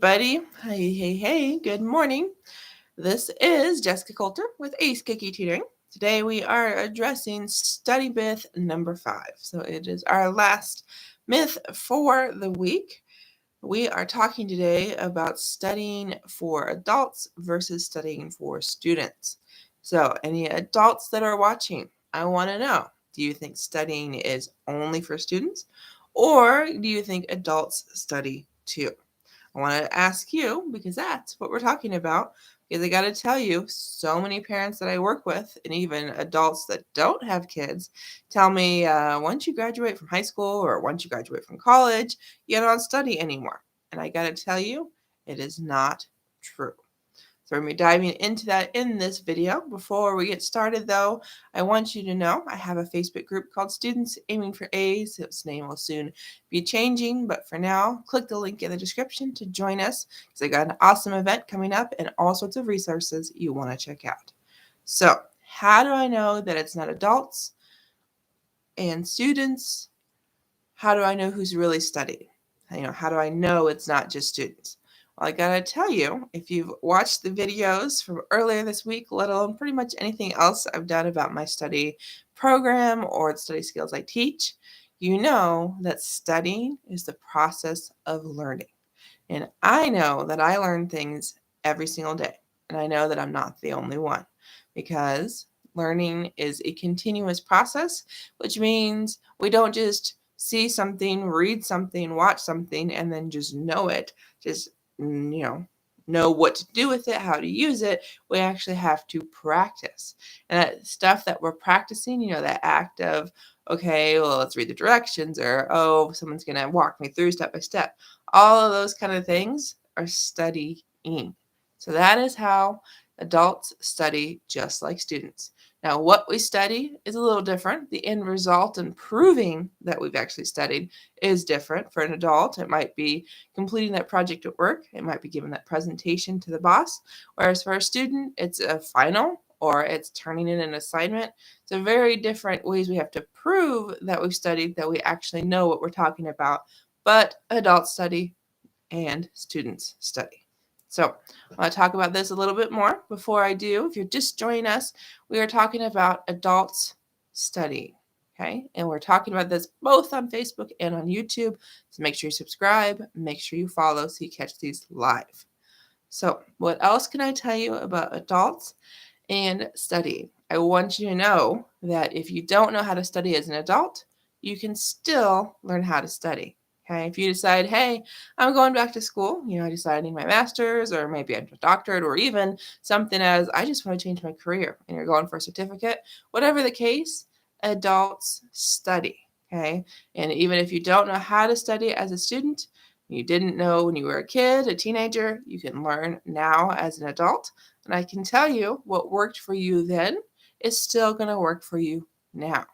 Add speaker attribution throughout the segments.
Speaker 1: Buddy. Hey, good morning. This is Jessica Coulter with Ace Cookie Tutoring. Today we are addressing study myth number 5. So it is our last myth for the week. We are talking today about studying for adults versus studying for students. So, any adults that are watching, I want to know, do you think studying is only for students, or do you think adults study too? I want to ask you because that's what we're talking about. Because I got to tell you, so many parents that I work with, and even adults that don't have kids, tell me once you graduate from high school or once you graduate from college, you don't study anymore. And I got to tell you, it is not true. So we're going to be diving into that in this video. Before we get started though, I want you to know I have a Facebook group called Students Aiming for A's. Its name will soon be changing, but for now, click the link in the description to join us because I got an awesome event coming up and all sorts of resources you want to check out. So how do I know that it's not adults and students? How do I know who's really studying? How do I know it's not just students? Well, I gotta tell you, if you've watched the videos from earlier this week, let alone pretty much anything else I've done about my study program or the study skills I teach, you know that studying is the process of learning. And I know that I learn things every single day. And I know that I'm not the only one because learning is a continuous process, which means we don't just see something, read something, watch something, and then just know it. Just, know what to do with it, how to use it. We actually have to practice. And that stuff that we're practicing, that act of, okay, well, let's read the directions, or, oh, someone's going to walk me through step by step. All of those kind of things are studying. So that is how adults study just like students. Now, what we study is a little different. The end result and proving that we've actually studied is different. For an adult, it might be completing that project at work. It might be giving that presentation to the boss. Whereas for a student, it's a final or it's turning in an assignment. So very different ways we have to prove that we've studied, that we actually know what we're talking about. But adults study and students study. So I want to talk about this a little bit more. Before I do, if you're just joining us, we are talking about adults studying. Okay, and we're talking about this both on Facebook and on YouTube. So make sure you subscribe, make sure you follow so you catch these live. So, what else can I tell you about adults and studying? I want you to know that if you don't know how to study as an adult, you can still learn how to study. Okay, if you decide, hey, I'm going back to school, deciding my master's, or maybe a doctorate, or even something as I just want to change my career, and you're going for a certificate, whatever the case, adults study. Okay, and even if you don't know how to study as a student, you didn't know when you were a kid, a teenager, you can learn now as an adult. And I can tell you what worked for you then is still going to work for you now.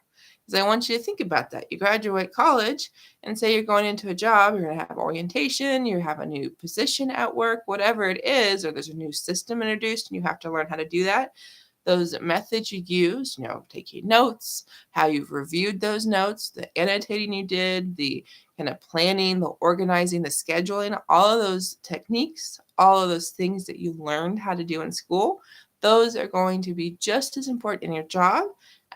Speaker 1: Because I want you to think about that. You graduate college and say you're going into a job, you're going to have orientation, you have a new position at work, whatever it is, or there's a new system introduced and you have to learn how to do that. Those methods you use, taking notes, how you've reviewed those notes, the annotating you did, the kind of planning, the organizing, the scheduling, all of those techniques, all of those things that you learned how to do in school, those are going to be just as important in your job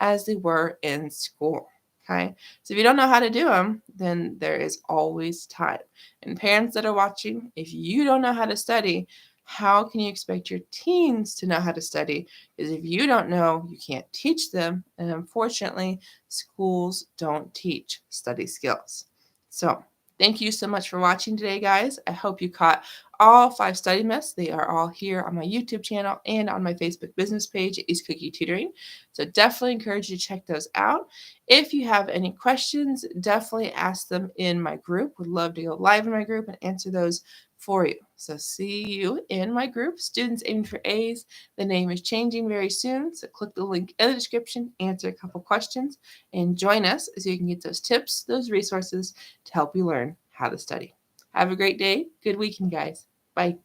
Speaker 1: as they were in school. Okay. So if you don't know how to do them, then there is always time. And parents that are watching, if you don't know how to study, how can you expect your teens to know how to study? Because if you don't know, you can't teach them. And unfortunately, schools don't teach study skills. So thank you so much for watching today, guys. I hope you caught all 5 study myths. They are all here on my YouTube channel and on my Facebook business page, Ace Cookie Tutoring. So definitely encourage you to check those out. If you have any questions, definitely ask them in my group. Would love to go live in my group and answer those for you. So see you in my group, Students Aiming for A's. The name is changing very soon, so click the link in the description, answer a couple questions, and join us so you can get those tips, those resources to help you learn how to study. Have a great day. Good weekend, guys. Bye.